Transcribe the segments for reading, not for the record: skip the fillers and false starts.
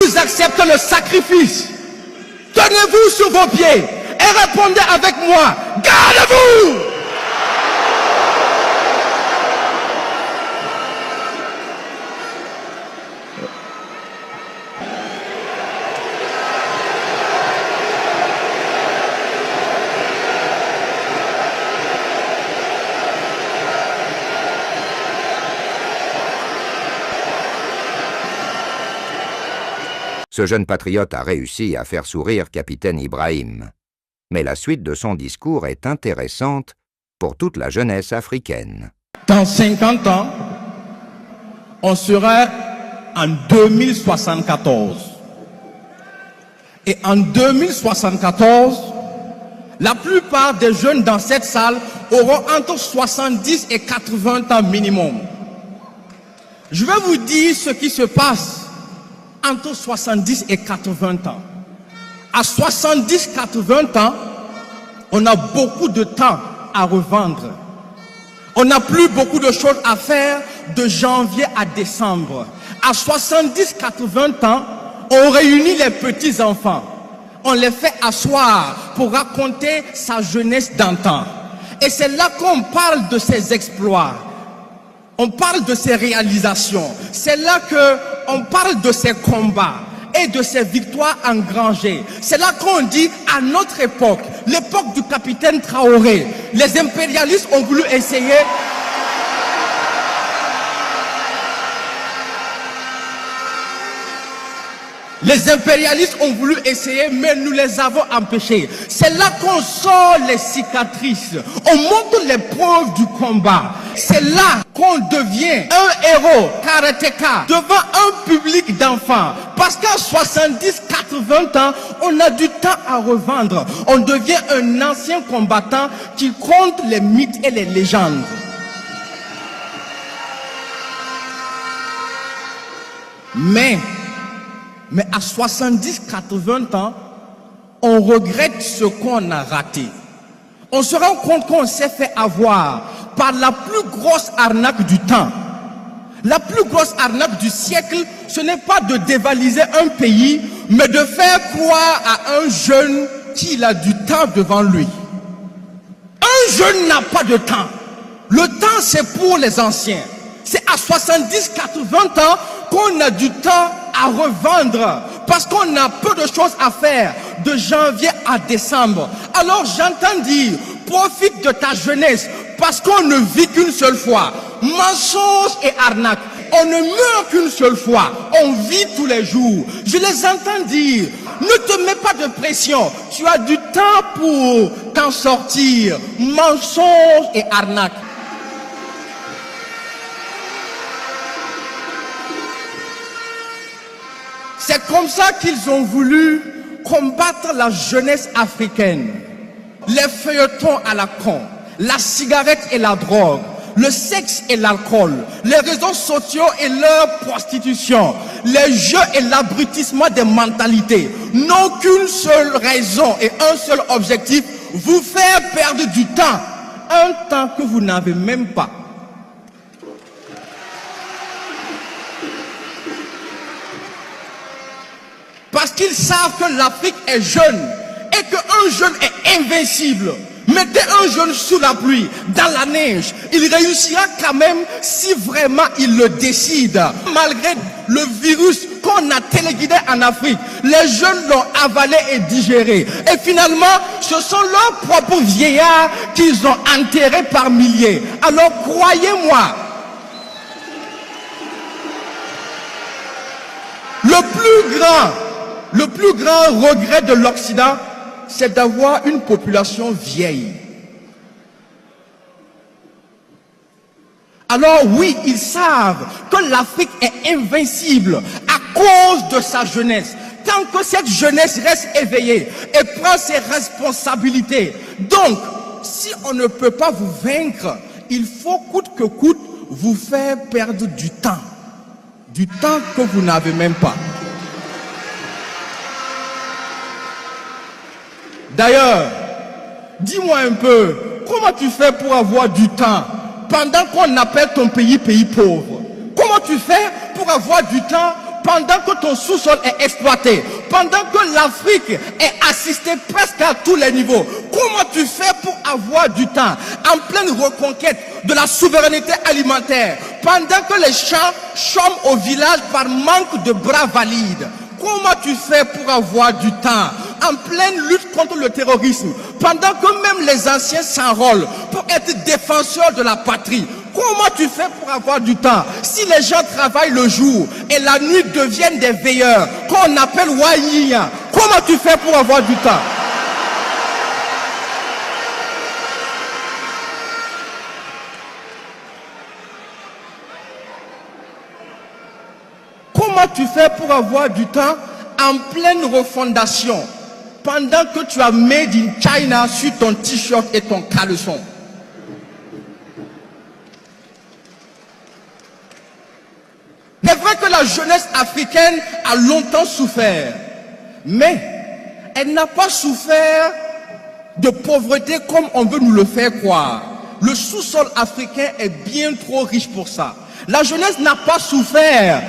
Vous acceptez le sacrifice. Tenez-vous sur vos pieds et répondez avec moi, gardez-vous. Ce jeune patriote a réussi à faire sourire capitaine Ibrahim. Mais la suite de son discours est intéressante pour toute la jeunesse africaine. Dans 50 ans, on sera en 2074. Et en 2074, la plupart des jeunes dans cette salle auront entre 70 et 80 ans minimum. Je vais vous dire ce qui se passe entre 70 et 80 ans. À 70-80 ans, on a beaucoup de temps à revendre. On n'a plus beaucoup de choses à faire de janvier à décembre. À 70-80 ans, on réunit les petits-enfants. On les fait asseoir pour raconter sa jeunesse d'antan. Et c'est là qu'on parle de ses exploits. On parle de ses réalisations. C'est là qu'on parle de ses combats et de ses victoires engrangées. C'est là qu'on dit, à notre époque, l'époque du capitaine Traoré, les impérialistes ont voulu essayer... Les impérialistes ont voulu essayer, mais nous les avons empêchés. C'est là qu'on sort les cicatrices. On montre les preuves du combat. C'est là qu'on devient un héros karatéka devant un public d'enfants. Parce qu'à 70-80 ans, on a du temps à revendre. On devient un ancien combattant qui compte les mythes et les légendes. Mais à 70-80 ans, on regrette ce qu'on a raté. On se rend compte qu'on s'est fait avoir par la plus grosse arnaque du temps. La plus grosse arnaque du siècle, ce n'est pas de dévaliser un pays, mais de faire croire à un jeune qu'il a du temps devant lui. Un jeune n'a pas de temps. Le temps, c'est pour les anciens. C'est à 70-80 ans qu'on a du temps à revendre, parce qu'on a peu de choses à faire de janvier à décembre. Alors j'entends dire, profite de ta jeunesse, parce qu'on ne vit qu'une seule fois. Mensonge et arnaque, on ne meurt qu'une seule fois, on vit tous les jours. Je les entends dire, ne te mets pas de pression, tu as du temps pour t'en sortir. Mensonge et arnaque. C'est comme ça qu'ils ont voulu combattre la jeunesse africaine. Les feuilletons à la con, la cigarette et la drogue, le sexe et l'alcool, les réseaux sociaux et leur prostitution, les jeux et l'abrutissement des mentalités n'ont qu'une seule raison et un seul objectif, vous faire perdre du temps, un temps que vous n'avez même pas. Parce qu'ils savent que l'Afrique est jeune et qu'un jeune est invincible. Mettez un jeune sous la pluie, dans la neige, il réussira quand même si vraiment il le décide. Malgré le virus qu'on a téléguidé en Afrique, les jeunes l'ont avalé et digéré. Et finalement, ce sont leurs propres vieillards qu'ils ont enterrés par milliers. Alors croyez-moi, le plus grand regret de l'Occident, c'est d'avoir une population vieille. Alors oui, ils savent que l'Afrique est invincible à cause de sa jeunesse. Tant que cette jeunesse reste éveillée et prend ses responsabilités. Donc, si on ne peut pas vous vaincre, il faut coûte que coûte vous faire perdre du temps. Du temps que vous n'avez même pas. D'ailleurs, dis-moi un peu, comment tu fais pour avoir du temps pendant qu'on appelle ton pays pays pauvre? Comment tu fais pour avoir du temps pendant que ton sous-sol est exploité, pendant que l'Afrique est assistée presque à tous les niveaux, comment tu fais pour avoir du temps en pleine reconquête de la souveraineté alimentaire, pendant que les champs chôment au village par manque de bras valides? Comment tu fais pour avoir du temps en pleine lutte contre le terrorisme, pendant que même les anciens s'enrôlent pour être défenseurs de la patrie? Comment tu fais pour avoir du temps si les gens travaillent le jour et la nuit deviennent des veilleurs qu'on appelle Wanyiya? Comment tu fais pour avoir du temps? Comment tu fais pour avoir du temps en pleine refondation pendant que tu as Made in China sur ton t-shirt et ton caleçon? C'est vrai que la jeunesse africaine a longtemps souffert, mais elle n'a pas souffert de pauvreté comme on veut nous le faire croire. Le sous-sol africain est bien trop riche pour ça. La jeunesse n'a pas souffert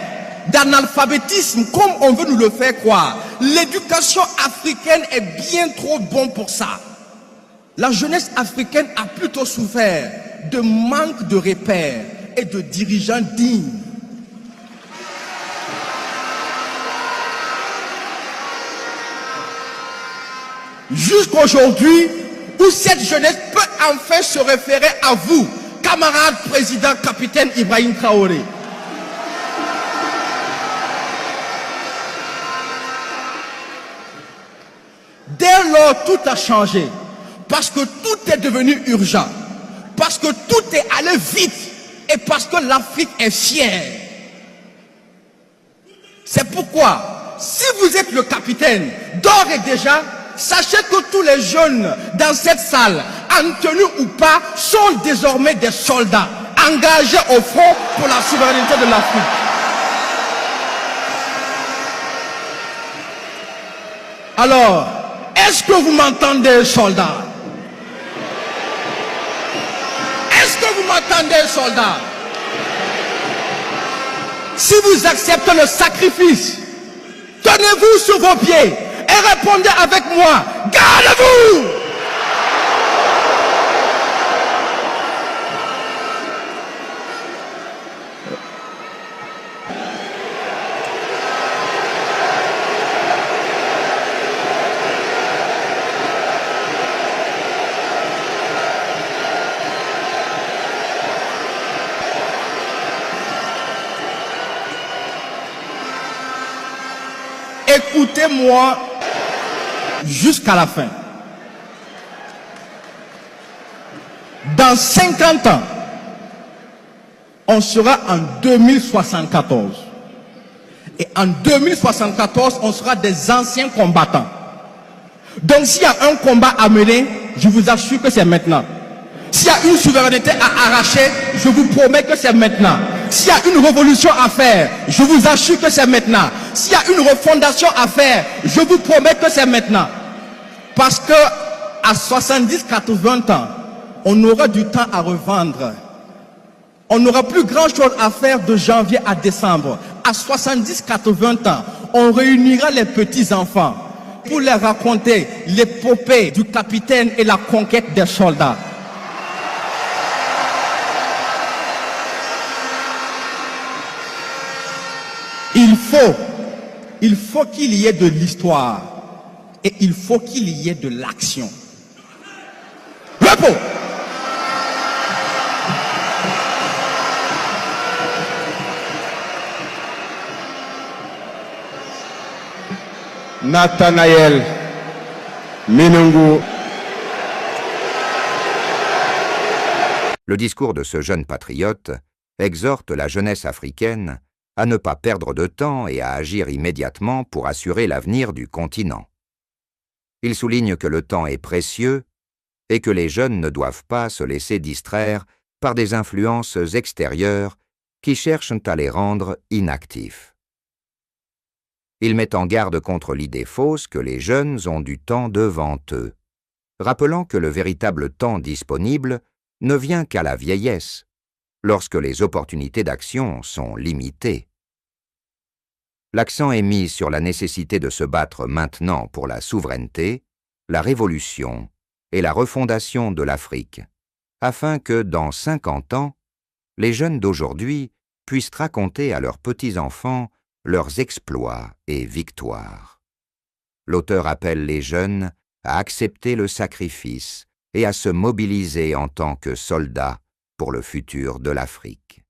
d'analphabétisme comme on veut nous le faire croire. L'éducation africaine est bien trop bonne pour ça. La jeunesse africaine a plutôt souffert de manque de repères et de dirigeants dignes. Jusqu'aujourd'hui, où cette jeunesse peut enfin se référer à vous, camarade président capitaine Ibrahim Traoré. Dès lors, tout a changé, parce que tout est devenu urgent, parce que tout est allé vite, et parce que l'Afrique est fière. C'est pourquoi, si vous êtes le capitaine, d'ores et déjà, sachez que tous les jeunes dans cette salle, en tenue ou pas, sont désormais des soldats engagés au front pour la souveraineté de l'Afrique. Alors, est-ce que vous m'entendez, soldats? Est-ce que vous m'entendez, soldats? Si vous acceptez le sacrifice, tenez-vous sur vos pieds et répondez avec moi, gardez-vous! Écoutez-moi jusqu'à la fin. Dans 50 ans, on sera en 2074. Et en 2074, on sera des anciens combattants. Donc s'il y a un combat à mener, je vous assure que c'est maintenant. S'il y a une souveraineté à arracher, je vous promets que c'est maintenant. S'il y a une révolution à faire, je vous assure que c'est maintenant. S'il y a une refondation à faire, je vous promets que c'est maintenant. Parce que à 70-80 ans, on aura du temps à revendre. On n'aura plus grand chose à faire de janvier à décembre. À 70-80 ans, on réunira les petits-enfants pour leur raconter l'épopée du capitaine et la conquête des soldats. Il faut qu'il y ait de l'histoire et il faut qu'il y ait de l'action. Repos. Nathanaël Minungu. Le discours de ce jeune patriote exhorte la jeunesse africaine à ne pas perdre de temps et à agir immédiatement pour assurer l'avenir du continent. Il souligne que le temps est précieux et que les jeunes ne doivent pas se laisser distraire par des influences extérieures qui cherchent à les rendre inactifs. Il met en garde contre l'idée fausse que les jeunes ont du temps devant eux, rappelant que le véritable temps disponible ne vient qu'à la vieillesse, lorsque les opportunités d'action sont limitées. l'accent est mis sur la nécessité de se battre maintenant pour la souveraineté, la révolution et la refondation de l'Afrique, afin que, dans 50 ans, les jeunes d'aujourd'hui puissent raconter à leurs petits-enfants leurs exploits et victoires. L'auteur appelle les jeunes à accepter le sacrifice et à se mobiliser en tant que soldats pour le futur de l'Afrique.